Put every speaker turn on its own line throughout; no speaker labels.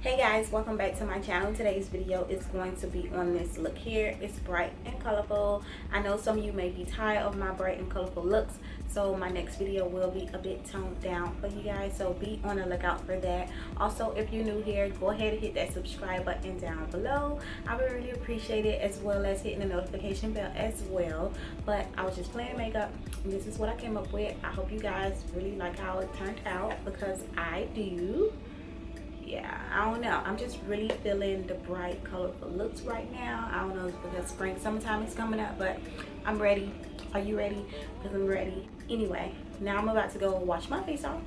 Hey guys, welcome back to my channel. Today's video is going to be on this look here. It's bright and colorful. I know some of you may be tired of my bright and colorful looks, so my next video will be a bit toned down for you guys, so be on the lookout for that. Also, if you're new here, go ahead and hit that subscribe button down below. I would really appreciate it, as well as hitting the notification bell as well. But I was just playing makeup and this is what I came up with. I hope you guys really like how it turned out, because I do. Yeah, I don't know, I'm just really feeling the bright colorful looks right now. I don't know if it's because spring summertime is coming up, but I'm ready. Are you ready? Because I'm ready. Anyway, now I'm about to go wash my face off,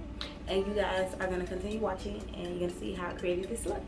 and you guys are going to continue watching, and you're going to see how I created this look.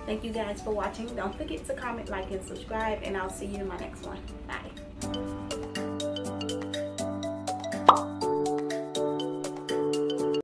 Thank you guys for watching. Don't forget to comment, like, and subscribe, and I'll see you in my next one.